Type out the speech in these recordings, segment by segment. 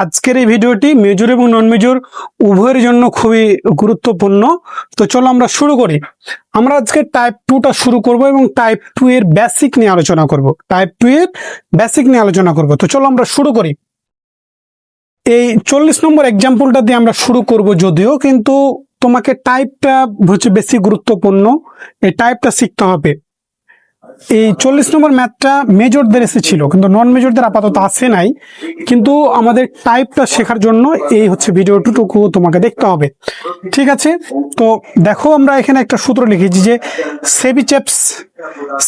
আজকের এই ভিডিওটি মেজর এবং নন মেজর উভয়ের জন্য খুবই গুরুত্বপূর্ণ। তো চলো আমরা শুরু করি। আমরা আজকে টাইপ 2টা শুরু করব এবং টাইপ 2 এর বেসিক নিয়ে আলোচনা করব। তো চলো আমরা শুরু করি। এই 40 নম্বর এক্সাম্পলটা দিয়ে আমরা শুরু করব, যদিও কিন্তু তোমাকে টাইপটা হচ্ছে বেশি গুরুত্বপূর্ণ। এই টাইপটা শিখতে হবে। এই 40 নম্বর ম্যাথটা মেজরদের এসেছিল, কিন্তু নন মেজরদের আপাতত আসে নাই। কিন্তু আমাদের টাইপটা শেখার জন্য এই হচ্ছে ভিডিওটুকু তোমাকে দেখতে হবে, ঠিক আছে? তো দেখো, আমরা এখানে একটা সূত্র লিখেছি যে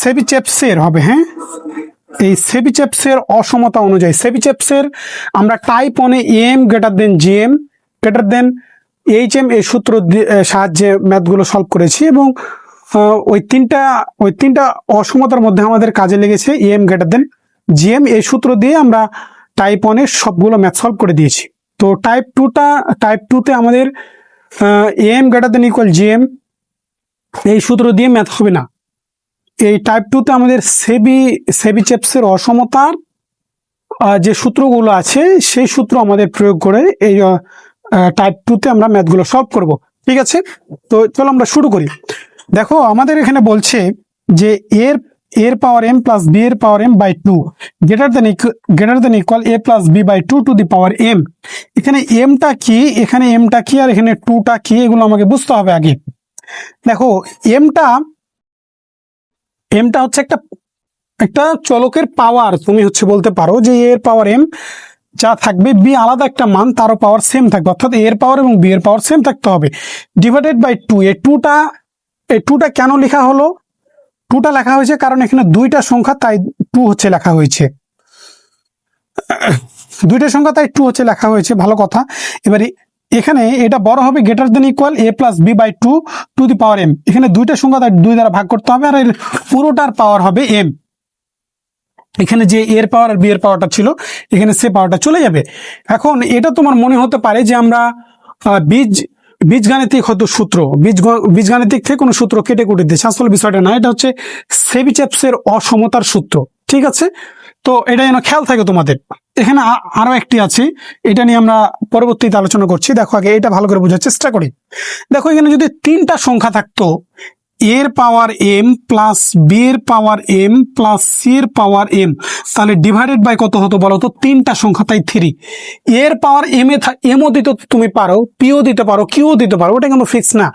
সেবিচেপসের হবে, হ্যাঁ, এই সেবিচেপসের অসমতা অনুযায়ী সেবিচেপসের আমরা type 1 A M greater than GM greater than HM এই সূত্র সাহায্যে ম্যাথগুলো সলভ করেছি। এবং ওই তিনটা অসমতার মধ্যে আমাদের কাজে লেগেছে এম গ্রেটার দেন জিএম এই সূত্র দিয়ে আমরা টাইপ 1 এর সবগুলো ম্যাথ সলভ করে দিয়েছি। তো টাইপ 2তে আমাদের M greater than equal GM এই সূত্র দিয়ে ম্যাথ হবে না। এই টাইপ 2তে আমাদের সেবিচেপসের অসমতার যে সূত্রগুলো আছে সেই সূত্র আমাদের প্রয়োগ করে এই টাইপ 2তে আমরা ম্যাথগুলো সলভ করব, ঠিক আছে? তো চলো আমরা শুরু করি। দেখো, আমাদের এখানে বলছে যে এর পাওয়ার এম প্লাস বি এর power M by 2 greater than equal A plus B by 2 to the power M. এখানে এমটা কি আর এখানে 2টা কি, এগুলো আমাকে বুঝতে হবে আগে। দেখো, এমটা হচ্ছে একটা চলকের পাওয়ার। তুমি হচ্ছে বলতে পারো যে এর পাওয়ার এম যা থাকবে, বি আলাদা একটা মান, তারও পাওয়ার সেম থাকবে, অর্থাৎ এর পাওয়ার এবং বি এর পাওয়ার সেম থাকতে হবে, ডিভাইডেড বাই 2। এই 2টা কেন লেখা হলো? 2টা লেখা হয়েছে কারণ এখানে দুইটা সংখ্যা, তাই 2 হচ্ছে লেখা হয়েছে। দুইটা সংখ্যা তাই 2 হচ্ছে লেখা হয়েছে, ভালো কথা। এবারে এখানে এটা বড় হবে greater than equal A plus B by 2 to the power M. এখানে দুইটা সংখ্যা তাই 2 দ্বারা ভাগ করতে হবে, আর এর পুরোটার পাওয়ার হবে এম। এখানে যে এর পাওয়ার আর বি এর পাওয়ারটা ছিল, এখানে সে পাওয়ারটা চলে যাবে। এখন এটা তোমার মনে হতে পারে যে আমরা বীজগাণিতিক হয়তো সূত্র, বীজগাণিতিক থেকে কোনো সূত্র কেটে কুটে দিচ্ছে। আসলে বিষয়টা না, এটা হচ্ছে সেবিচেপসের অসমতার সূত্র, ঠিক আছে? তো এটা যেন খেয়াল থাকে তোমাদের। এখানে আরো একটি আছে, এটা নিয়ে আমরা পরবর্তীতে আলোচনা করছি। দেখো, আগে এটা ভালো করে বোঝার চেষ্টা করি। দেখো, এখানে যদি 3টা সংখ্যা থাকতো, এর পাওয়ার এম প্লাস বি এর পাওয়ার এম প্লাস সি এর পাওয়ার এম, তাহলে ডিভাইডেড বাই কত হতো বলো তো? 3টা সংখ্যা, তাই 3। এর পাওয়ার এমও দিতে তুমি পারো, পিও দিতে পারো, কিউ দিতে পারো, ওটা কিন্তু ফিক্স না।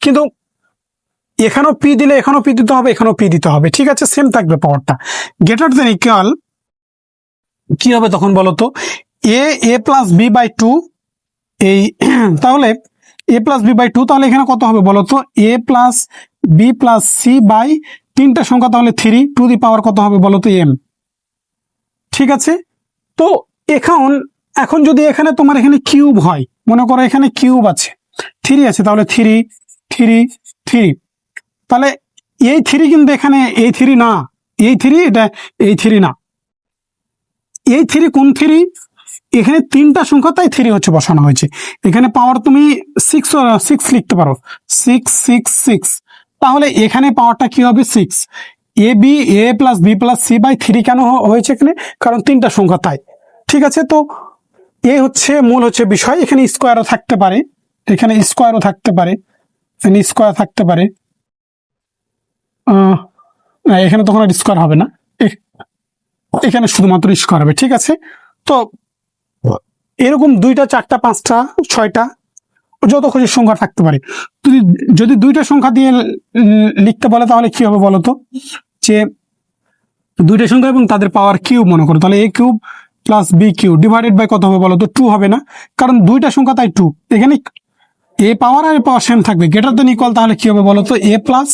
কিন্তু এখানেও পি দিলে এখানেও পি দিতে হবে, এখানেও পি দিতে হবে, ঠিক আছে? সেম থাকবে পাওয়ারটা। গ্রেটার দেন ইকুয়াল কি হবে তখন বলো তো? A plus B by 2। এই তাহলে এ প্লাস বি বাই 2, তাহলে এখানে কত হবে বলো তো? A plus B plus C by 3টা সংখ্যা, তাহলে 3 টু দি পাওয়ার কত হবে বলো তো? এম, ঠিক আছে? তো এখন যদি এখানে তোমার এখানে কিউব হয়, মনে করো এখানে কিউব আছে, 3 আছে, তাহলে 3 3 3, তাহলে এই 3 কিন্তু এখানে এই 3 না, এই 3 এটা এই 3 না, এই 3 কোন 3? এখানে 3টা সংখ্যা, তাই 3 হচ্ছে বসানো হয়েছে। এখানে পাওয়ার তুমি 6 লিখতে পারো, 6 6 6, তাহলে এখানে পাওয়ারটা কি হবে? 6। A plus B plus C by 3 কেন হয়েছে এখানে? কারণ 3টা সংখ্যা, তাই, ঠিক আছে? তো মূল হচ্ছে বিষয়। এখানে স্কোয়ারও থাকতে পারে, এখানে স্কোয়ারও থাকতে পারে, এখানে স্কোয়ার থাকতে পারে। এখানে তখন আর স্কোয়ার হবে না, এখানে শুধুমাত্র স্কোয়ার হবে, ঠিক আছে? তো এরকম 2টা 4টা 5টা 6টা যত খুশি সংখ্যা থাকতে পারে। যদি 2টা সংখ্যা দিয়ে লিখতে বলে, তাহলে কি হবে বলতো? যে 2টা সংখ্যা এবং তাদের পাওয়ার কিউব মনে করো, তাহলে A cube plus B cube divided by কত হবে বলতো? 2 হবে না, কারণ 2টা সংখ্যা, তাই 2। এখানে এ পাওয়ার আর পাওয়ার সেম থাকবে, গ্রেটার দেন ইকুয়াল, তাহলে কি হবে বলতো? A plus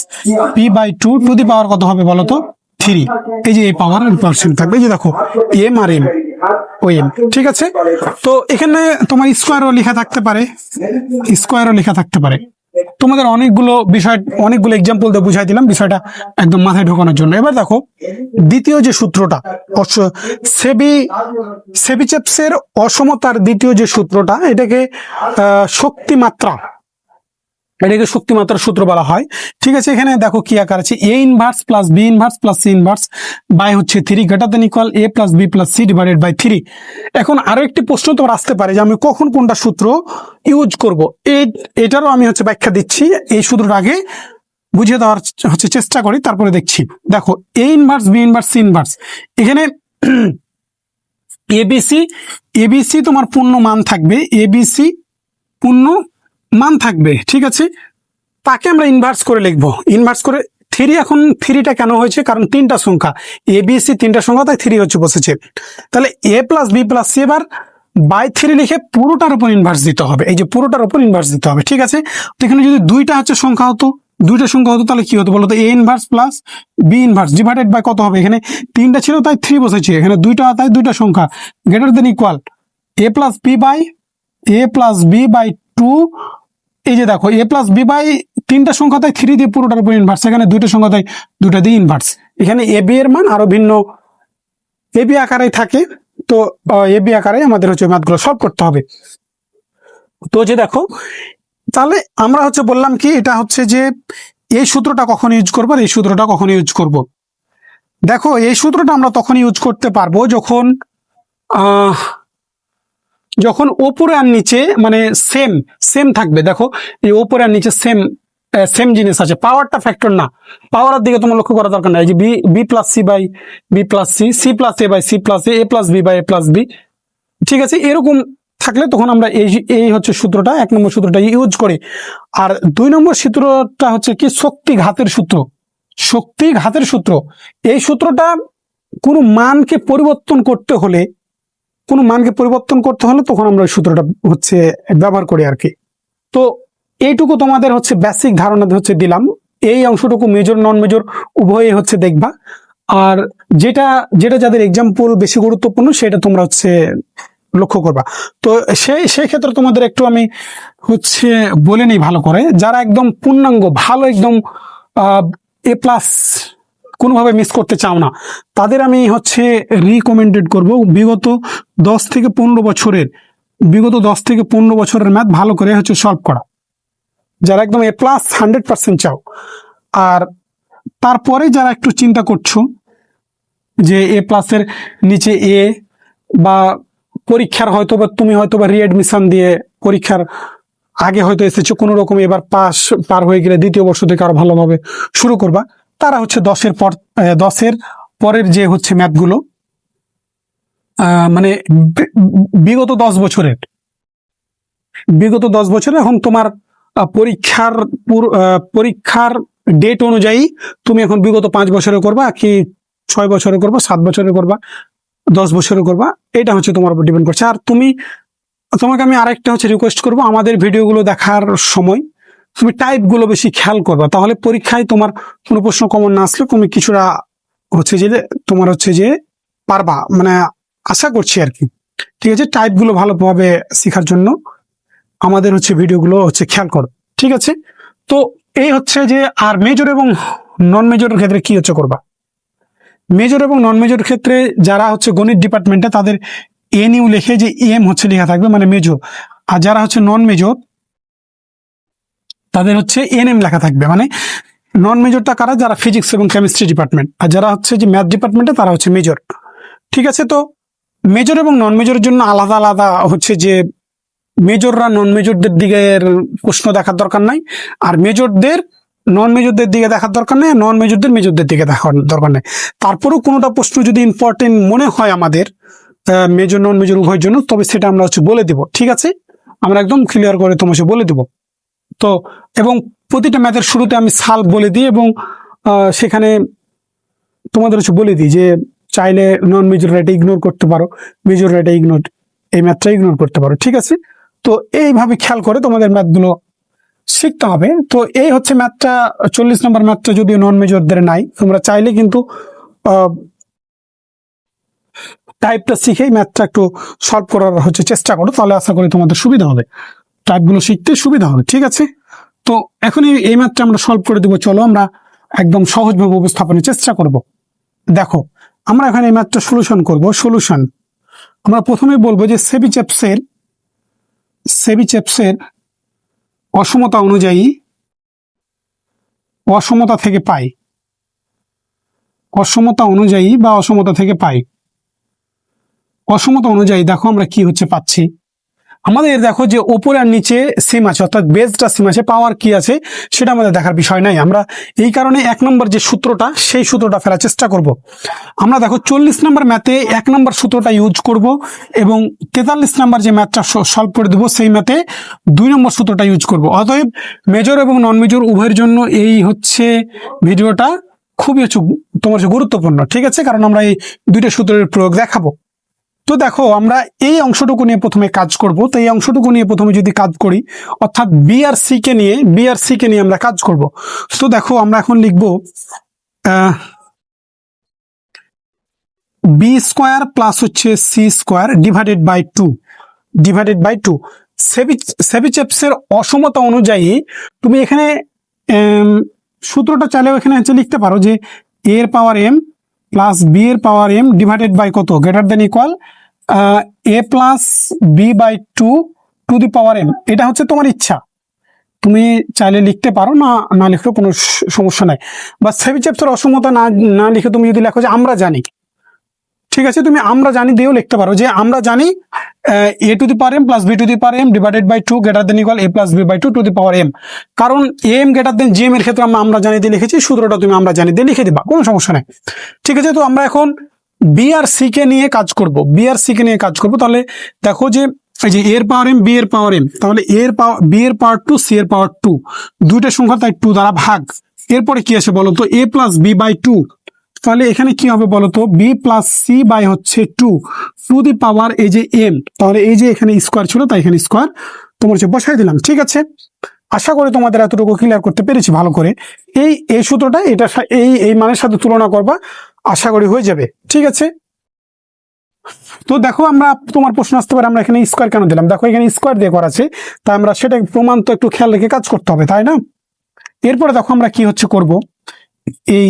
B by 2 to the power কত হবে বলতো? 3। এই যে এ পাওয়ার আর পাওয়ার সেম থাকবে, এই যে দেখো এম আর এম ও এম, ঠিক আছে? তো এখানে তোমার স্কোয়ারও লেখা থাকতে পারে, তোমাদের অনেকগুলো এক্সাম্পল দিয়ে বুঝাই দিলাম বিষয়টা একদম মাথায় ঢোকানোর জন্য। এবার দেখো, দ্বিতীয় যে সূত্রটা, সেবিচেপসের অসমতার দ্বিতীয় যে সূত্রটা, এটাকে এটাকে শক্তিমাত্রার সূত্র বলা হয়। ঠিক আছে, এখানে দেখো কি আকার আছে, A inverse plus B inverse plus C inverse by হচ্ছে 3 greater than equal A plus B plus C divided by 3। এখন আরো একটি প্রশ্ন তোমার আসতে পারে যে আমি কখন কোনটা সূত্র ইউজ করব, এটারও আমি হচ্ছে ব্যাখ্যা দিচ্ছি। এই সূত্রটা আগে বুঝিয়ে দেওয়ার হচ্ছে চেষ্টা করি, তারপরে দেখছি। দেখো A inverse B inverse C inverse, এখানে এবিসি এবিসি তোমার পূর্ণ মান থাকবে, এবিসি পূর্ণ মান থাকবে। ঠিক আছে, তাকে আমরা ইনভার্স করে লিখবো, ইনভার্স করে 3। এখন 3টা কেন হয়েছে, কারণ 3টা সংখ্যা, এ বি সি 3টা সংখ্যা, তাই 3 হচ্ছে বসেছে। তাহলে A plus B plus C এবার বাই 3 লিখে পুরোটার উপর ইনভার্স দিতে হবে, এই যে পুরোটার উপর ইনভার্স দিতে হবে। ঠিক আছে, তো এখানে যদি 2টা হচ্ছে সংখ্যা হতো, 2টা সংখ্যা হতো, তাহলে কি হতো বলো তো, A inverse plus B inverse divided by কত হবে, এখানে 3টা ছিল তাই 3 বসেছে, এখানে 2টা তাই 2টা সংখ্যা greater than equal A plus B by 2। এই যে দেখো এ প্লাস বি বাই 3টা সংখ্যা তাই 3 দিয়ে পুরোটার উপর ইনভার্স, এখানে 2টা সংখ্যা তাই 2টা দিয়ে ইনভার্স। এখানে এ বি এর মান আরো ভিন্ন এ বি আকারে থাকে, তো এ বি আকারে আমাদের হচ্ছে ম্যাথগুলো সলভ করতে হবে। তো যে দেখো, তাহলে আমরা হচ্ছে বললাম কি, এটা হচ্ছে যে এই সূত্রটা কখন ইউজ করবো আর এই সূত্রটা কখন ইউজ করব। দেখো এই সূত্রটা আমরা তখন ইউজ করতে পারবো যখন যখন ওপরে আর নিচে মানে সেম সেম থাকবে। দেখো এই ওপরে আর নিচে সেম সেম জিনিস আছে, পাওয়ারটা ফ্যাক্টর না, পাওয়ারের দিকে তোমার লক্ষ্য করা দরকার নাই। যে B B plus C by B plus C, C plus A by C plus A plus B by A plus B. ঠিক আছে, এরকম থাকলে তখন আমরা এই হচ্ছে সূত্রটা, 1 নম্বর সূত্রটা ইউজ করি। আর 2 নম্বর সূত্রটা হচ্ছে কি, শক্তি ঘাতের সূত্র। শক্তি ঘাতের সূত্র, এই সূত্রটা কোনো মানকে পরিবর্তন করতে হলে তখন আমরা ওই সূত্রটা হচ্ছে ব্যবহার করি আর কি। তো এইটুকু তোমাদের হচ্ছে বেসিক ধারণা হচ্ছে দিলাম। এই অংশটুকু মেজর নন মেজর উভয়ে হচ্ছে দেখবা, আর যেটা যেটা যাদের এক্সাম্পল বেশি গুরুত্বপূর্ণ সেটা তোমরা হচ্ছে লক্ষ্য করবা। তো সেই ক্ষেত্রে তোমাদের একটু আমি হচ্ছে বলে নিই ভালো করে, যারা একদম পূর্ণাঙ্গ ভালো একদম এ প্লাস কোনোভাবে মিস করতে চাও না, তাদের আমি হচ্ছে রিকমেন্ডেড করব বিগত 10 থেকে 15 বছরের ম্যাথ ভালো করে হচ্ছে সলভ করা, যারা একদম এ প্লাস 100% চাও। আর তারপরে যারা একটু চিন্তা করছো যে এ প্লাসের নিচে এ, বা পরীক্ষার হয়তো বা তুমি হয়তো বা রিএডমিশন দিয়ে পরীক্ষার আগে হয়তো এসেছো কোনো রকম, এবার পার হয়ে গেলে দ্বিতীয় বর্ষ থেকে আরো ভালোভাবে শুরু করবা, তারা হচ্ছে 10 পরের যে হচ্ছে ম্যাথগুলো মানে বিগত 10 বছরের এখন তোমার পরীক্ষার ডেট অনুযায়ী তুমি এখন বিগত 5 বছরে করবা কি 6 বছরে করবা, 7 বছরে করবা, 10 বছরে করবা, এটা হচ্ছে তোমার উপর ডিপেন্ড করছে। আর তোমাকে আমি আরেকটা হচ্ছে রিকোয়েস্ট করবো, আমাদের ভিডিওগুলো দেখার সময় তুমি টাইপগুলো বেশি খেয়াল করবা, তাহলে পরীক্ষায় তোমার কোনো প্রশ্ন কমন না আসলে তুমি কিছুটা হচ্ছে যে তোমার হচ্ছে যে পারবা, মানে আশা করছি আর কি। ঠিক আছে, টাইপগুলো ভালোভাবে শেখার জন্য আমাদের হচ্ছে ভিডিওগুলো হচ্ছে খেয়াল করো। ঠিক আছে, তো এই হচ্ছে যে, আর মেজর এবং নন মেজরের ক্ষেত্রে কি হচ্ছে করবা। মেজর এবং নন মেজর ক্ষেত্রে যারা হচ্ছে গণিত ডিপার্টমেন্টে, তাদের এন ইউ লিখে যে এম হচ্ছে লেখা থাকবে মানে মেজর, আর যারা হচ্ছে নন মেজর তাদের হচ্ছে এন এম লেখা থাকবে মানে নন মেজরটা কারা, যারা ফিজিক্স এবং কেমিস্ট্রি ডিপার্টমেন্ট, আর যারা হচ্ছে যে ম্যাথ ডিপার্টমেন্টে তারা হচ্ছে মেজর। ঠিক আছে, তো মেজর এবং নন মেজরের জন্য আলাদা আলাদা হচ্ছে যে মেজররা নন মেজরদের দিকে প্রশ্ন দেখার দরকার নাই, আর মেজরদের নন মেজরদের দিকে দেখার দরকার নেই, নন মেজরদের মেজরদের দিকে দেখার দরকার নেই। তারপরেও কোনোটা প্রশ্ন যদি ইম্পর্টেন্ট মনে হয় আমাদের মেজর নন মেজর উভয়ের জন্য, তবে সেটা আমরা হচ্ছে বলে দিব। ঠিক আছে, আমরা একদম ক্লিয়ার করে তোমাকে বলে দিব। তো এবং প্রতিটা ম্যাথের শুরুতে আমি সাল বলে দিই, এবং সেখানে তোমাদের হচ্ছে বলে দিই যে চাইলে নন মেজর এটা ইগনোর করতে পারো, মেজর এটা এই ম্যাথটা ইগনোর করতে পারো। ঠিক আছে, তো এইভাবে খেয়াল করে তোমাদের ম্যাথগুলো শিখতে হবে। তো এই হচ্ছে ম্যাথটা, 40 নম্বর ম্যাথটা যদিও নন মেজরদের নাই, তোমরা চাইলে কিন্তু টাইপটা শিখেই ম্যাথটা একটু সলভ করার হচ্ছে চেষ্টা করো, তাহলে আশা করি তোমাদের সুবিধা হবে, টাইপগুলো শিখতে সুবিধা হবে। ঠিক আছে, তো এখন এই ম্যাথটা আমরা সলভ করে দেবো। চলো আমরা একদম সহজভাবে উপস্থাপনের চেষ্টা করব। দেখো আমরা এখানে এই ম্যাথটা সলিউশন করব। সলিউশন আমরা প্রথমে বলবো যে সেবিচেপসের অসমতা অনুযায়ী অসমতা থেকে পাই, অসমতা অনুযায়ী বা অসমতা থেকে পাই, অসমতা অনুযায়ী দেখো আমরা কি হচ্ছে পাচ্ছি। আমাদের দেখো যে ওপরে আর নিচে সেম আছে, অর্থাৎ বেসটা সেম আছে, পাওয়ার কি আছে সেটা আমাদের দেখার বিষয় নাই। আমরা এই কারণে 1 নম্বর যে সূত্রটা সেই সূত্রটা ফেলার চেষ্টা করব। আমরা দেখো 40 নম্বর ম্যাথে 1 নম্বর সূত্রটা ইউজ করব এবং 43 নম্বর যে ম্যাথটা সলভ করে দেবো সেই ম্যাথে 2 নম্বর সূত্রটা ইউজ করব। অতএব মেজর এবং নন মেজর উভয়ের জন্য এই হচ্ছে ভিডিওটা খুবই হচ্ছে তোমার হচ্ছে গুরুত্বপূর্ণ, ঠিক আছে, কারণ আমরা এই দুইটা সূত্রের প্রয়োগ দেখাবো। তো দেখো আমরা এই অংশটুকু নিয়ে প্রথমে কাজ করব। তো এই অংশটুকু নিয়ে প্রথমে যদি কাজ করি, অর্থাৎ বি আর সি কে নিয়ে আমরা কাজ করব। তো দেখো আমরা এখন লিখব বি স্কোয়ার প্লাস হচ্ছে C square divided by two. সেবিচেপসের অসমতা অনুযায়ী তুমি এখানে সূত্রটা চাইলেও এখানে হচ্ছে লিখতে পারো যে এ এর পাওয়ার এম প্লাস বি এর পাওয়ার এম ডিভাইডেড বাই কত, greater than equal A plus B by two to the power M. এটা হচ্ছে তোমার ইচ্ছা, তুমি চাইলে লিখতে পারো, না লিখলেও কোনো সমস্যা নাই। বা সেবিচেপসের অসমতা না লিখে তুমি যদি লেখো যে আমরা জানি, ঠিক আছে, তুমি আমরা জানি দিয়েও লিখতে পারো যে আমরা জানি A to the power M plus B to the power M divided by two greater than equal A plus B by two to the power M. কারণ M greater than G M এর ক্ষেত্রে আমরা জানি দিয়ে লিখেছি, সূত্রটা তুমি আমরা জানি দিয়ে লিখে দিবা, কোনো সমস্যা নেই, ঠিক আছে। তো আমরা এখন বি আর সি কে নিয়ে কাজ করব, তাহলে দেখো যে এই যে এর পাওয়ার এম বি এর পাওয়ার এম, তাহলে বি এর পাওয়ার টু সি এর পাওয়ার টু, দুইটা সংখ্যা তাই টু দ্বারা ভাগ। এরপরে কি আছে বলতো, A plus B by two, তাহলে এখানে কি হবে বলতো, বি প্লাস সি বাই হচ্ছে টু টু দি পাওয়ার এই যে এম, তাহলে এই যে এখানে স্কোয়ার ছিল তাই এখানে স্কোয়ার তোমার হচ্ছে বসাই দিলাম, ঠিক আছে। আশা করি তোমাদের এতটুকু ক্লিয়ার করতে পেরেছি ভালো করে। এই সূত্রটা এটা এই মানের সাথে তুলনা করবা, আশা করি হয়ে যাবে, ঠিক আছে। তো দেখো আমরা তোমার প্রশ্ন আসতে পারে আমরা এখানে স্কোয়ার কেন দিলাম, দেখো এখানে স্কোয়ার দিয়ে করা আছে, তাই আমরা সেটা প্রমাণ তো একটু খেয়াল রেখে কাজ করতে হবে, তাই না। এরপরে দেখো আমরা কি হচ্ছে করব, এই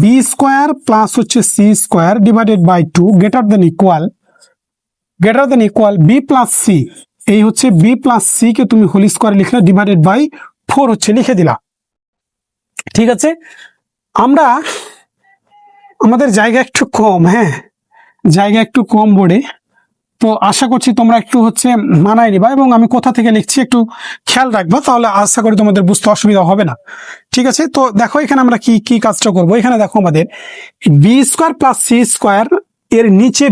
বি স্কোয়ার প্লাস হচ্ছে C square divided by two greater than equal B plus C, এই হচ্ছে বি প্লাস সি কে তুমি হোল স্কোয়ার লিখলে ডিভাইডেড বাই 4 হচ্ছে লিখে দিলা, ঠিক আছে। আমাদের জায়গা একটু কম, হ্যাঁ জায়গা একটু কম বোর্ডে, তো আশা করছি তোমরা একটু হচ্ছে মানায় নিবা এবং আমি কোথা থেকে লিখছি একটু খেয়াল রাখবা, তাহলে আশা করি তোমাদের বুঝতে অসুবিধা হবে না, ঠিক আছে। তো দেখো এখানে আমরা কি কাজটা করব, এখানে দেখো আমাদের B square plus C square এর নিচে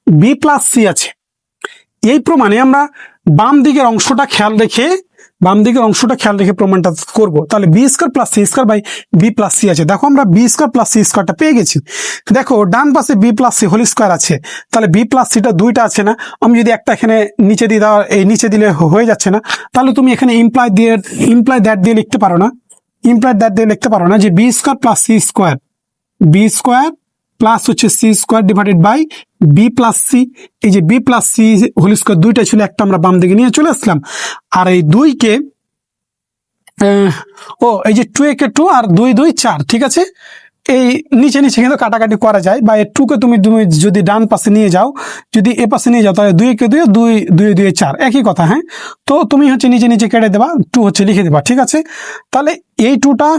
বি প্লাস সি আছে, এই প্রমাণে আমরা বাম দিকের অংশটা খেয়াল রেখে প্রমাণটা করব। তাহলে B square plus C square by B plus C আছে, দেখো আমরা বি স্কোয়ার প্লাস সি স্কোয়ারটা পেয়ে গেছি। দেখো ডান পাশে B plus C whole square আছে, তাহলে বি প্লাস সিটা দুইটা আছে না, আমি যদি একটা এখানে নিচে দিয়ে দেওয়া, এই নিচে দিলে হয়ে যাচ্ছে না, তাহলে তুমি এখানে ইমপ্লাই দ্যাট দিয়ে লিখতে পারো না যে B square plus C square, B square plus হচ্ছে C square divided by B plus C, এই যে B plus C whole square দুইটা ছিল, একটা আমরা বাম দিকে নিয়ে চলে আসলাম, আর এই দুইকে এই যে 2 একে 2 আর 2 2 4, ঠিক আছে। এই নিচে কিন্তু কাটাকাটি করা যায়, বা এই 2 কে তুমি যদি ডান পাশে নিয়ে যাও, যদি এ পাশে নিয়ে যাও, তাহলে 2 কে 2 2 2 4 একই কথা, হ্যাঁ। তো তুমি হচ্ছে নিচে কেটে দেবা, 2 হচ্ছে লিখে দেবা, ঠিক আছে। তাহলে এই 2টা,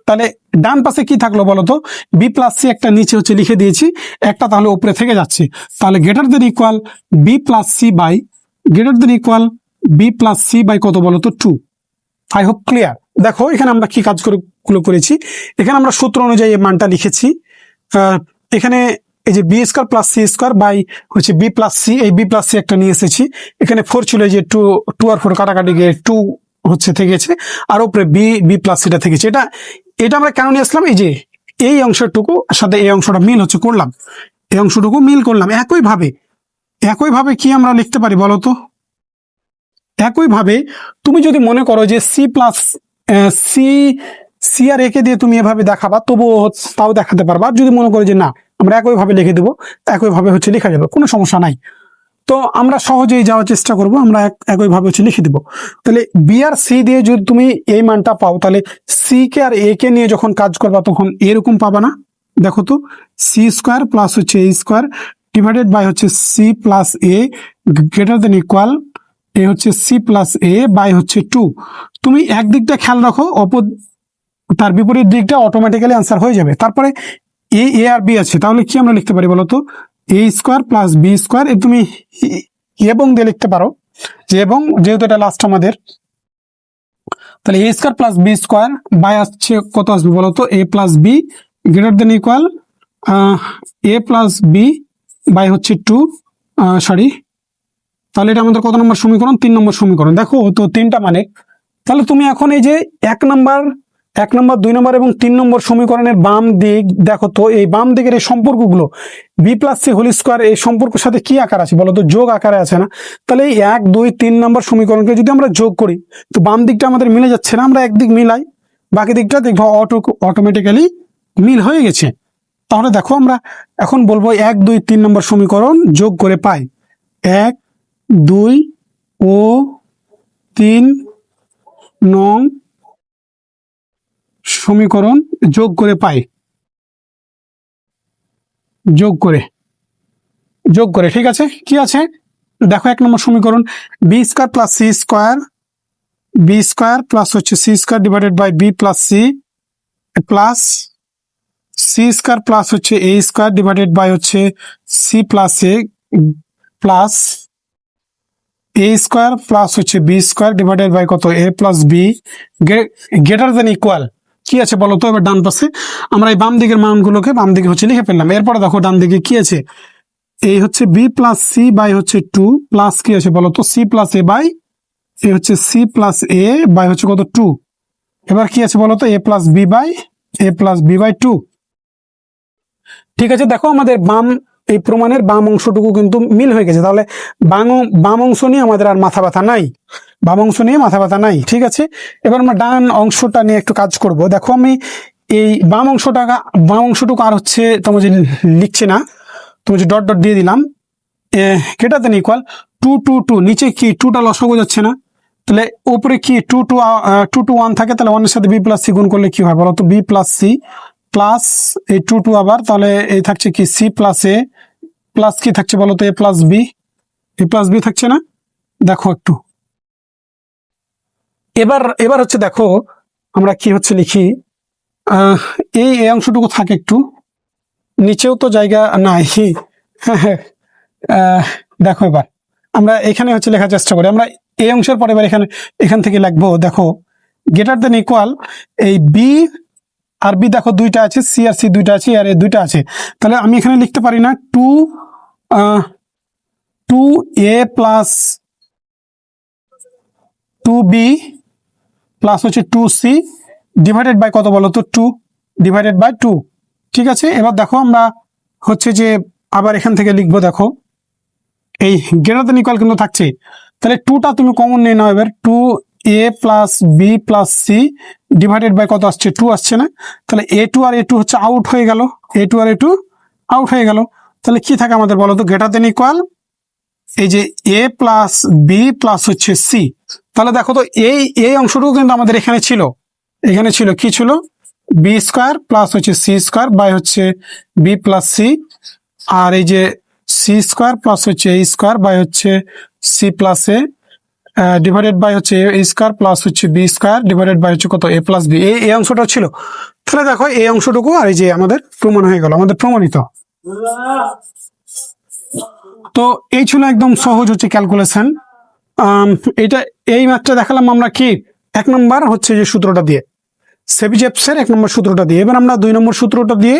তাহলে ডান পাশে কি থাকলো বলতো, বি প্লাস সি একটা নিচে হচ্ছে লিখে দিয়েছি, একটা তাহলে উপরে থেকে যাচ্ছে, তাহলে greater than equal B plus C by কত বলতো 2। I hope clear. দেখো এখানে আমরা কি কাজ করেছি, এখানে আমরা সূত্র অনুযায়ী এই মানটা লিখেছি, এখানে এই যে B square plus C square by হচ্ছে বি প্লাস সি, এই বি প্লাস সি একটা নিয়ে এসেছি, এখানে 4 ছিল, যে 2 আর 4 কাটাকাটি গিয়ে 2 হচ্ছে থেকেছে, আর উপরে বি প্লাস সিটা থেকেছে। এটা আমরা কেন নিয়ে আসলাম, এই যে এই অংশটুকু সাথে এই অংশটা মিল হচ্ছে করলাম, এই অংশটুকু মিল করলাম। একইভাবে কি আমরা লিখতে পারি বলতো, একইভাবে তুমি যদি মনে করো যে সি আর একে দিয়ে তুমি এভাবে দেখাবা, তবুও তাও দেখাতে পারবা। যদি মনে করো যে না আমরা একইভাবে লিখে দেবো, একইভাবে হচ্ছে লেখা যাবে, কোনো সমস্যা নাই। তো আমরা সহজেই যাওয়ার চেষ্টা করব, আমরা একইভাবে হচ্ছে লিখে দিব। তাহলে বি আর সি দিয়ে যদি তুমি এই মানটা পাও, তাহলে সি কে আর এ কে নিয়ে যখন কাজ করবা তখন এরকম পাবা না, দেখো তো সি স্কোয়ার প্লাস হচ্ছে এ স্কোয়ার ডিভাইডেড বাই হচ্ছে সি প্লাস এ গ্রেটার দেন ইকুয়াল এ হচ্ছে সি প্লাস এ বাই হচ্ছে 2। তুমি একদিকটা খেয়াল রাখো, তার বিপরীত দিকটা অটোমেটিক্যালি আনসার হয়ে যাবে। তারপরে এ আর বি আছে, তাহলে কি আমরা লিখতে পারি বলতো, এ স্কোয়ার প্লাস বি স্কোয়ার, তুমি এবং দিয়ে লিখতে পারো যে, এবং যেহেতু এটা লাস্ট আমাদের, তাহলে A square plus B square by আসছে কত আসবে বলতো, A plus B greater than equal A plus B by হচ্ছে 2, সরি, তাহলে এটা আমাদের কত নম্বর সমীকরণ, 3 নম্বর সমীকরণ। দেখো তো 3টা মানে, তাহলে তুমি এখন এই যে 1 নম্বর 2 নম্বর এবং 3 নম্বর সমীকরণের বাম দিক দেখো তো, এই বাম দিকের এই সম্পর্কগুলো B plus C whole square, এই সম্পর্কের সাথে কি আকার আছে বলো তো, যোগ আকারে আছে না? তাহলে এই 1 2 3 নম্বর সমীকরণকে যদি আমরা যোগ করি, তো বাম দিকটা আমাদের মিলে যাচ্ছে না, আমরা একদিক মিলাই, বাকি দিকটা দেখবো অটোমেটিক্যালি মিল হয়ে গেছে। তাহলে দেখো আমরা এখন বলবো 1 2 3 নম্বর সমীকরণ যোগ করে পাই 1 2 ও 3 নং সমীকরণ যোগ করে পাই, যোগ করে ঠিক আছে। কি আছে দেখো, 1 নম্বর সমীকরণ B square plus C square, B square plus হচ্ছে C square divided by B plus C, plus C square plus হচ্ছে এ স্কোয়ার ডিভাইডেড বাই হচ্ছে C plus A, plus A square plus হচ্ছে B square divided by কত, A plus B greater than equal কি আছে বলো তো। এবার ডান পাশে আমরা এই বাম দিকের মানগুলোকে বাম দিকে হচ্ছে লিখে ফেললাম। এরপরে দেখো ডান দিকে কি আছে, এই হচ্ছে বি প্লাস সি বাই হচ্ছে 2 প্লাস কি আছে বলো তো, C plus A by, A হচ্ছে সি প্লাস এ বাই হচ্ছে কত 2। এবার কি আছে বলো তো, এ প্লাস বি বাই 2। ঠিক আছে, দেখো আমাদের বাম এই প্রমাণের বাম অংশটুকু কিন্তু মিল হয়ে গেছে। তাহলে বাম অংশ নিয়ে আমাদের আর মাথা ব্যথা নাই, বাম অংশ নিয়ে মাথা ব্যথা নাই। ঠিক আছে, এবার আমরা ডান অংশটা নিয়ে একটু কাজ করব। দেখো আমি এই বাম অংশটুকু আর হচ্ছে তোমার যে লিখছি না, তুমি যে ডট ডট দিয়ে দিলাম, কেটা দেন ইকুয়াল 2 2 2, নিচে কি 2টা লসাগু যাচ্ছে না, তাহলে উপরে কি 2 2 1 থাকে, তাহলে 1 এর সাথে বি প্লাস সি গুণ করলে কি হয় বলো তো, বি প্লাস সি প্লাস এই 2 2 আবার, তাহলে এই থাকছে কি সি প্লাস এ, প্লাস কি থাকছে বলো তো, এ প্লাস বি থাকছে না। দেখো একটু এবার হচ্ছে দেখো আমরা কি হচ্ছে লিখি, এই অংশটুকু থাকে একটু, নিচেও তো জায়গা নাই। হ্যাঁ, দেখো এবার আমরা এখানে হচ্ছে লেখার চেষ্টা করি। আমরা এই অংশের পরে এবার এখান থেকে লিখবো, দেখো গ্রেটার দেন ইকুয়াল এই বি আর বি, দেখো 2টা আছে, সি আর সি 2টা আছে, আর এই 2টা আছে, তাহলে আমি এখানে লিখতে পারি না 2a প্লাস 2b প্লাস হচ্ছে 2c ডিভাইডেড বাই কত বলো তো, 2 ডিভাইডেড বাই 2। ঠিক আছে, এবার দেখো আমরা হচ্ছে যে আবার এখান থেকে লিখবো, দেখো এই গ্রেটার দেন ইকুয়াল কিন্তু থাকছে, তাহলে 2টা তুমি কমন নিয়ে নাও। এবার 2a plus B plus C divided by কত আসছে, 2 আসছে না, তাহলে a2 আর a2 হচ্ছে আউট হয়ে গেল, a2 আর a2 আউট হয়ে গেল। তাহলে কি থাকে আমাদের বলো তো, গ্রেটার দেন ইকুয়াল এই যে a প্লাস বি প্লাস হচ্ছে সি। তাহলে দেখো তো এই অংশটুকু কিন্তু আমাদের এখানে ছিল কি ছিল, বি স্কোয়ার প্লাস হচ্ছে সি স্কোয়ার বাই হচ্ছে বি প্লাস সি, আর এই যে সি স্কোয়ার প্লাস হচ্ছে এ স্কোয়ার বাই হচ্ছে C plus A divided by হচ্ছে এ স্কোয়ার প্লাস হচ্ছে বি স্কোয়ার ডিভাইডেড বাই হচ্ছে কত, এ প্লাস বি। এই অংশটা ছিল। তাহলে দেখো এই অংশটুকু আর এই যে আমাদের প্রমাণ হয়ে গেল, আমাদের প্রমাণিত। তো এই ছিল একদম সহজ হচ্ছে ক্যালকুলেশন। এই ম্যাথটা দেখালাম আমরা কি 1 নম্বর হচ্ছে যে সূত্রটা দিয়ে, সেবিজেপসের 1 নম্বর সূত্রটা দিয়ে। এবার আমরা 2 নম্বর সূত্রটা দিয়ে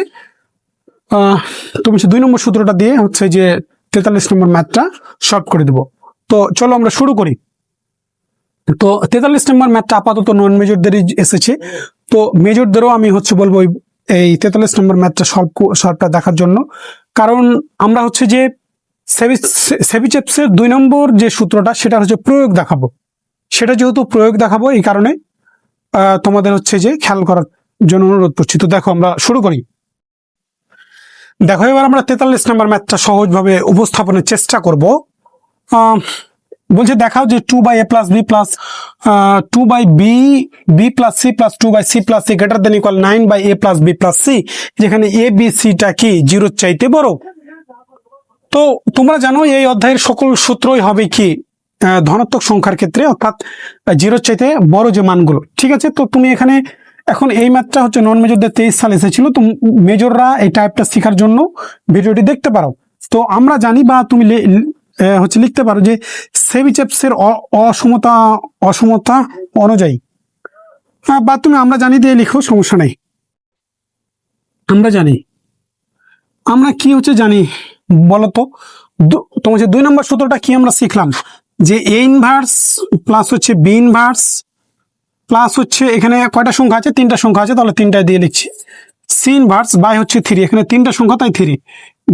তুমি 2 নম্বর সূত্রটা দিয়ে হচ্ছে যে 43 নম্বর ম্যাথটা সলভ করে দেবো। তো চলো আমরা শুরু করি। তো 43 নম্বর ম্যাথটা আপাতত নন মেজরদেরই এসেছে, তো মেজরদেরও আমি হচ্ছে বলবো এই 43 নম্বর ম্যাথটা সলভটা দেখার জন্য। কারণ আমরা হচ্ছে যে সেবিচেপসের 2 নম্বর যে সূত্রটা সেটা হচ্ছে প্রয়োগ দেখাবো, সেটা যেহেতু প্রয়োগ দেখাবো এই কারণে তোমাদের হচ্ছে যে খেয়াল করার জন্য অনুরোধ করছি। তো দেখো আমরা শুরু করি। দেখো এবার আমরা 43 নম্বর ম্যাথটা সহজভাবে উপস্থাপনের চেষ্টা করব। বলছে দেখাও যে 2 by A plus B plus 2 by B plus C plus 2 by C plus C greater than equal 9 by A plus B plus C, যেখানে এ বি সিটা কি 0 চাইতে বড়। তো তোমরা জানো এই অধ্যায়ের সকল সূত্রই হবে কি ধনাত্মক সংখ্যার ক্ষেত্রে, অর্থাৎ 0 চাইতে বড় যে মানগুলো। ঠিক আছে, তো তুমি এখানে এখন এই ম্যাথটা হচ্ছে নন মেজরদের 23 সালে এসেছিল, তো মেজররা এই টাইপটা শেখার জন্য ভিডিওটি দেখতে পারো। তো আমরা জানি বা তুমি হচ্ছে লিখতে পারো যে সেবিচেপসের অসমতা অসমতা অনুযায়ী, বা তুমি আমরা জানি দিয়ে লিখো, সমস্যা নেই। আমরা জানি, আমরা কি হচ্ছে জানি বলতো, তোমার যে 2 নম্বর সূত্রটা কি আমরা শিখলাম, যে এ ইনভার্স প্লাস হচ্ছে বি ইনভার্স প্লাস হচ্ছে এখানে কয়টা সংখ্যা আছে, 3টা সংখ্যা আছে, তাহলে 3টায় দিয়ে লিখছি। সি ইনভার্স বাই হচ্ছে 3, এখানে 3টা সংখ্যা তাই 3,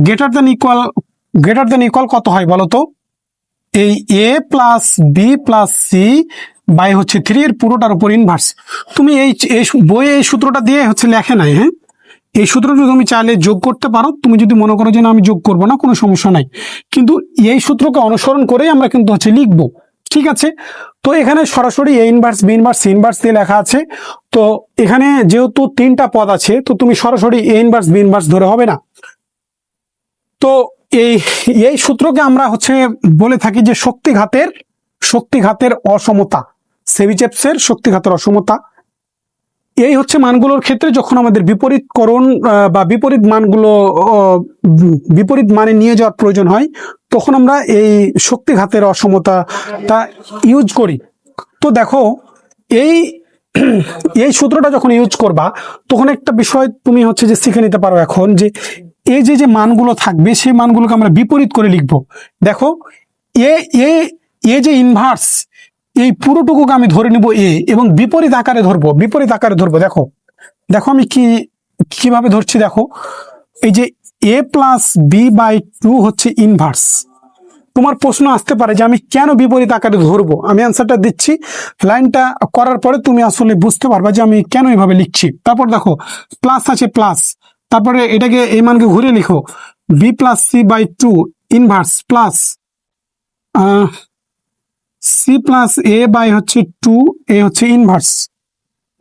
গ্রেটার দেন ইকুয়াল কত হয় বলো তো, এই A plus B plus C by হচ্ছে 3 এর পুরোটার উপর ইনভার্স। তুমি এই বইয়ে এই সূত্রটা দিয়ে হচ্ছে লেখে নাই, হ্যাঁ, এই সূত্রটা তুমি চাইলে যোগ করতে পারো, তুমি যদি মনে করো যে না আমি যোগ করবো না, কোনো সমস্যা নাই, কিন্তু এই সূত্রকে অনুসরণ করেই আমরা কিন্তু হচ্ছে লিখবো, ঠিক আছে। তো এখানে সরাসরি A inverse B inverse C inverse দিয়ে লেখা আছে, তো এখানে যেহেতু 3টা পদ আছে, তো তুমি সরাসরি এ ইনভার্স বি ইনভার্স ধরে হবে না। তো এই সূত্রকে আমরা হচ্ছে বলে থাকি যে শক্তিঘাতের অসমতা, সেবিচেপসের শক্তিঘাতের অসমতা। এই হচ্ছে মানগুলোর ক্ষেত্রে যখন আমাদের বিপরীতকরণ বা বিপরীত মানে নিয়ে যাওয়ার প্রয়োজন হয়, তখন আমরা এই শক্তিঘাতের অসমতাটা ইউজ করি। তো দেখো এই সূত্রটা যখন ইউজ করবা, তখন একটা বিষয় তুমি হচ্ছে যে শিখে নিতে পারো এখন, যে এই যে মানগুলো থাকবে সেই মানগুলোকে আমরা বিপরীত করে লিখবো। দেখো এ এ এ যে ইনভার্স, এই পুরোটুকুকে আমি ধরে নিব এ, এবং বিপরীত আকারে ধরবো। দেখো আমি কিভাবে ধরছি, দেখো এই যে এ প্লাস বি বাই 2 হচ্ছে ইনভার্স। তোমার প্রশ্ন আসতে পারে যে আমি কেন বিপরীত আকারে ধরবো, আমি অ্যান্সারটা দিচ্ছি, লাইনটা করার পরে তুমি আসলে বুঝতে পারবা যে আমি কেন এইভাবে লিখছি। তারপর দেখো প্লাস আছে প্লাস, তারপরে এটাকে এই মানকে ঘুরে লিখো, B plus C by 2 inverse plus C plus A by হচ্ছে 2, এ হচ্ছে ইনভার্স,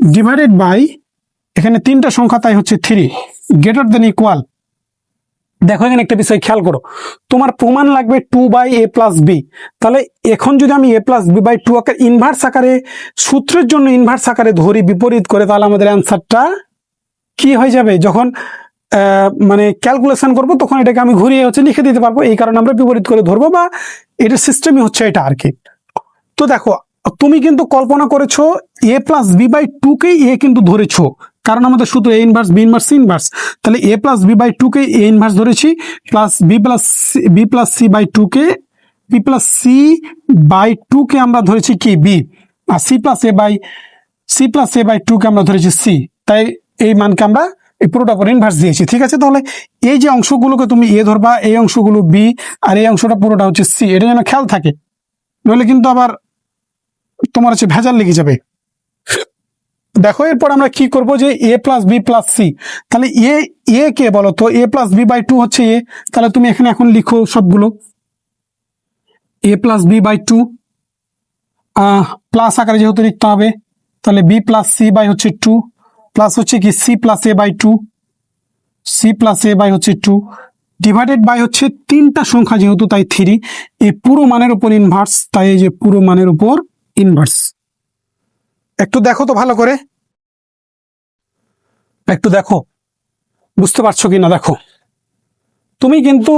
ডিভাইডেড বাই এখানে 3টা সংখ্যা তাই হচ্ছে 3, গ্রেটার দেন ইকুয়াল। দেখো এখানে একটা বিষয় খেয়াল করো, তোমার প্রমাণ লাগবে 2 বাই এ প্লাস বি। তাহলে এখন যদি আমি এ প্লাস বি বাই 2 আকারে ইনভার্স আকারে, সূত্রের জন্য ইনভার্স আকারে ধরি বিপরীত করে, তাহলে আমাদের অ্যান্সারটা কি হয়ে যাবে, যখন মানে ক্যালকুলেশন করব তখন এটাকে আমি ঘুরিয়ে হচ্ছে লিখে দিতে পারবো। এই কারণে আমরা বিপরীত করে ধরবো, বা এটার সিস্টেমই হচ্ছে এটা আর কি। তো দেখো তুমি কিন্তু কল্পনা করেছো এ প্লাস বি বাই 2 কেই এ কিন্তু ধরেছো, কারণ আমাদের শুধু A inverse B inverse C inverse, তাহলে এ প্লাস বি বাই 2 কে এ ইনভার্স ধরেছি, plus B plus C by 2 কে বি প্লাস সি বাই 2 কে আমরা ধরেছি কি বি, আর সি প্লাস এ বাই 2 কে আমরা ধরেছি সি, তাই এই মানকে আমরা এই পুরোটা পর ইনভার্স দিয়েছি, ঠিক আছে। তাহলে এই যে অংশগুলোকে তুমি এ ধরবা, এই অংশগুলো বি, আর এই অংশটা পুরোটা হচ্ছে সি, এটা যেন খেয়াল থাকে, নইলে কিন্তু আবার তোমার হচ্ছে ভেজাল লেগে যাবে। দেখো এরপর আমরা কি করব, যে A plus B plus C, তাহলে এ কে বলো তো, এ প্লাস বি বাই 2 হচ্ছে এ, তাহলে তুমি এখানে এখন লিখো সবগুলো, এ প্লাস বি বাই 2 প্লাস আকারে যেহেতু লিখতে হবে, তাহলে বি প্লাস সি বাই হচ্ছে 2, প্লাস হচ্ছে কি C plus A by 2, C plus A by হচ্ছে 2, ডিভাইডেড বাই হচ্ছে 3টা সংখ্যা যেহেতু তাই 3, এই পুরো মানের উপর ইনভার্স, তাই এই যে পুরো মানের উপর ইনভার্স। একটু দেখো তো ভালো করে, একটু দেখো বুঝতে পারছো কিনা। দেখো তুমি কিন্তু,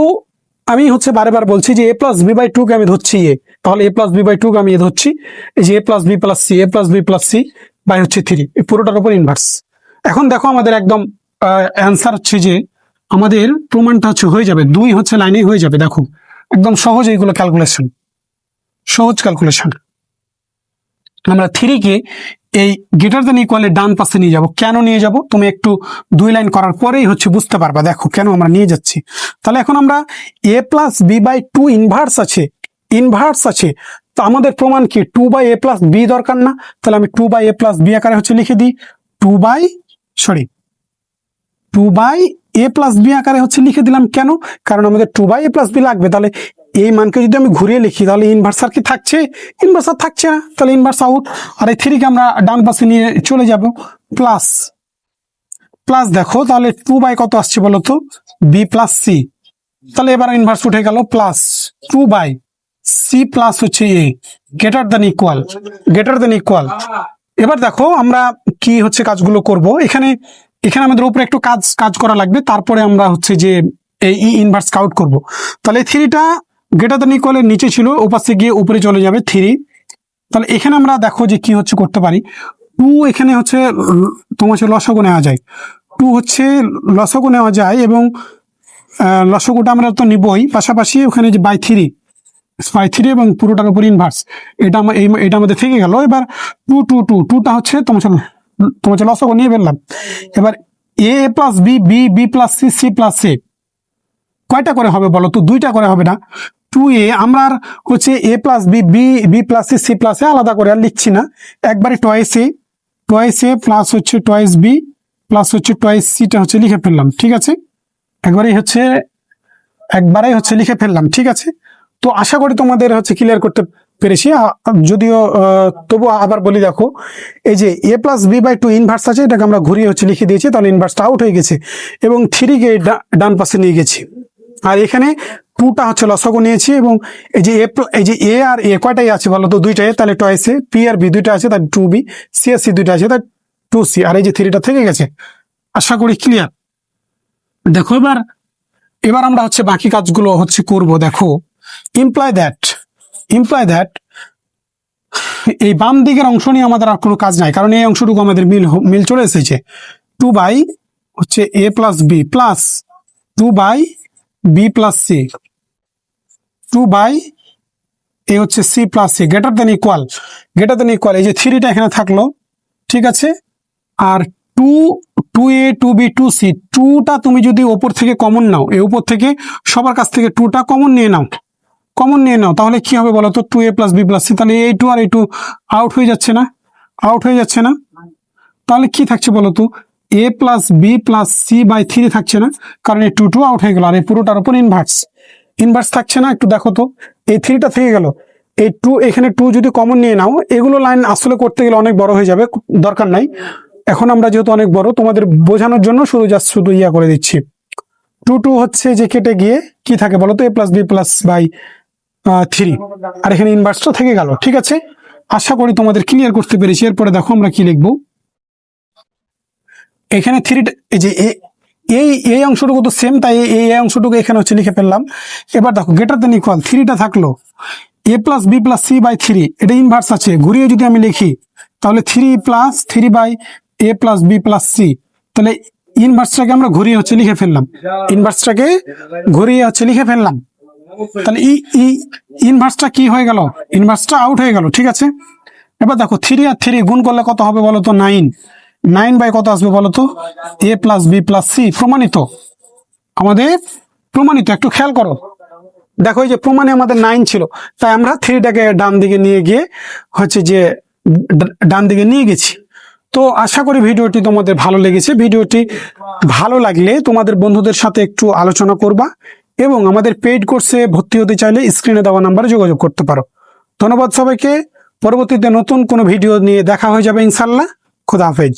আমি হচ্ছে বারে বলছি যে এ প্লাস বি বাই 2 কে আমি ধরছি এ, তাহলে এ প্লাস বি বাই 2 কে আমি এ ধরছি, এই যে A plus B plus C, A plus B plus C by হচ্ছে 3, এই পুরোটার উপর ইনভার্স। এখন দেখো আমাদের একদম অ্যান্সার হচ্ছে যে আমাদের প্রমাণটা হচ্ছে হয়ে যাবে, 2 হচ্ছে লাইনে হয়ে যাবে। দেখো একদম সহজ, এইগুলো ক্যালকুলেশন, সহজ ক্যালকুলেশন। আমরা 3 কে এই গ্রেটার দেন ইকুয়ালের ডান পাশে নিয়ে যাব। কেন নিয়ে যাব তুমি একটু 2 লাইন করার পরেই হচ্ছে বুঝতে পারবা, দেখো কেন আমরা নিয়ে যাচ্ছি। তাহলে এখন আমরা এ প্লাস বি বাই 2 ইনভার্স আছে, তো আমাদের প্রমাণ কি 2 বাই এ প্লাস বি দরকার না, তাহলে আমি 2 বাই এ প্লাস বি আকারে হচ্ছে লিখে দিই, 2 বাই এ প্লাস বি আকারে হচ্ছে লিখে দিলাম। কেন, কারণ আমাদের 2 বাই এ প্লাস বি লাগবে। তাহলে এই মানকে যদি আমি ঘুরিয়ে লিখি, তাহলে ইনভার্সার কি থাকছে, ইনভার্সার থাকছে না, তাহলে ইনভার্স আউট। আর এই 3 কে আমরা ডান পাশে নিয়ে চলে যাব, প্লাস দেখো তাহলে 2 বাই কত আসছে বলো তো, বি প্লাস সি, তাহলে এবার ইনভার্স উঠে গেল, প্লাস 2 বাই সি প্লাস হচ্ছে এ, গ্রেটার দেন ইকুয়াল, এবার দেখো আমরা কি হচ্ছে কাজগুলো করব। এখানে এখানে আমাদের উপরে একটু কাজ করা লাগবে, তারপরে আমরা হচ্ছে যে এই ইনভার্স কাউন্ট করব। তাহলে থ্রিটা গ্রেটার দ্যান ইকুয়ালের নিচে ছিল, ওপাশে গিয়ে উপরে চলে যাবে থ্রি। তাহলে এখানে আমরা দেখো যে কি হচ্ছে করতে পারি। টু এখানে হচ্ছে তোমার হচ্ছে লসাগু নেওয়া যায়, টু হচ্ছে লসাগু নেওয়া যায়, এবং লসাগুটা আমরা তো নিবই, পাশাপাশি ওখানে যে বাই থ্রি এবং পুরোটার উপর ইনভার্স, এটা আমাদের থেকে গেল। এবার টুটা হচ্ছে তোমার লসাগু নিয়ে ফেললাম। এবার A plus B, B plus C, C plus A কয়টা করে হবে বলো তো? দুইটা করে হবে না? টু এ আমরা আর হচ্ছে A plus B, B plus C, C plus A আলাদা করে আর লিখছি না, একবারে টোয়াইস এ প্লাস হচ্ছে টোয়াইস বি প্লাস হচ্ছে টোয়াইস সিটা হচ্ছে লিখে ফেললাম। ঠিক আছে, একবারেই হচ্ছে লিখে ফেললাম। ঠিক আছে, তো আশা করি তোমাদের হচ্ছে ক্লিয়ার করতে পেরেছি। যদিও তবু আবার বলি, দেখো এই যে A plus B by two inverse আছে, এটাকে আমরা ঘুরিয়ে হচ্ছে লিখে দিয়েছি, তাহলে ইনভার্সটা আউট হয়ে গেছে এবং থ্রিকে ডান পাশে নিয়ে গেছি। আর এখানে টুটা হচ্ছে লসাগু নিয়েছি, এবং এই যে এ আর এ কয়টাই আছে বলো তো? দুইটা এ, তাহলে টয়েস এ, পি আর বি দুইটা আছে, তাই টু বি, সি আর সি দুইটা আছে, তাই টু সি, আর এই যে থ্রিটা থেকে গেছে। আশা করি ক্লিয়ার। দেখো এবার আমরা হচ্ছে বাকি কাজগুলো হচ্ছে করব। দেখো ইমপ্লাই দ্যাট এই বাম দিকের অংশ নিয়ে আমাদের আর কোনো কাজ নাই, কারণ এই অংশটুকু আমাদের মিল চলে এসেছে। টু বাই হচ্ছে A plus B plus two by B plus C, two by A হচ্ছে C plus C, greater than equal. এই যে থ্রিটা এখানে থাকলো, ঠিক আছে। আর two A, two B, two C, টুটা তুমি যদি ওপর থেকে কমন নাও, এই উপর থেকে সবার কাছ থেকে টুটা কমন নিয়ে নাও, তাহলে কি হবে বলো তো? টু এ প্লাস বি প্লাস সি, তাহলে এই টু আর এই টু আউট হয়ে যাচ্ছে না? তাহলে কি থাকছে বলো তো? A plus B plus C by three থাকছে না, কারণ এই টু আউট হয়ে গেল, আর এই পুরোটার উপর ইনভার্স থাকছে না। একটু দেখো তো, এই থ্রিটা থেকে গেল, এই টু, এখানে টু যদি কমন নিয়ে নাও, এগুলো লাইন আসলে করতে গেলে অনেক বড় হয়ে যাবে, দরকার নাই। এখন আমরা যেহেতু অনেক বড়, তোমাদের বোঝানোর জন্য শুধু ইয়া করে দিচ্ছি। টু হচ্ছে যে কেটে গিয়ে কি থাকে বলো তো? A plus B plus by three, আর এখানে ইনভার্সটা থেকে গেল। ঠিক আছে, আশা করি তোমাদের ক্লিয়ার করতে পেরেছি। এরপরে দেখো আমরা কি লিখবো। এখানে থ্রিটা, এই যে এই অংশটুকু তো সেম, তাই এই অংশটুকু এখানে হচ্ছে লিখে ফেললাম। এবার দেখো গ্রেটার দেন ইকুয়াল, থ্রিটা থাকলো, A plus B plus C by three, এটা ইনভার্স আছে, ঘুরিয়ে যদি আমি লিখি তাহলে three plus three by A plus B plus C, তাহলে ইনভার্সটাকে আমরা ঘুরিয়ে হচ্ছে লিখে ফেললাম, তাহলে ইনভার্সটা কি হয়ে গেল? ইনভার্সটা আউট হয়ে গেল। ঠিক আছে, এবার দেখো থ্রি আর থ্রি গুণ করলে কত হবে বলো তো? 9 বাই কত আসবে বলো তো? A plus B plus C. প্রমাণিত, একটু খেয়াল করো, দেখো এই যে প্রমাণে আমাদের 9 ছিল, তাই আমরা থ্রিটাকে ডান দিকে নিয়ে গেছি। তো আশা করি ভিডিওটি তোমাদের ভালো লেগেছে। ভিডিওটি ভালো লাগলে তোমাদের বন্ধুদের সাথে একটু আলোচনা করবা, এবং আমাদের পেইড কোর্সে ভর্তি হতে চাইলে স্ক্রিনে দেওয়া নাম্বারে যোগাযোগ করতে পারো। ধন্যবাদ সবাইকে। পরবর্তীতে নতুন কোনো ভিডিও নিয়ে দেখা হয়ে যাবে ইনশাল্লাহ। খুদা হাফেজ।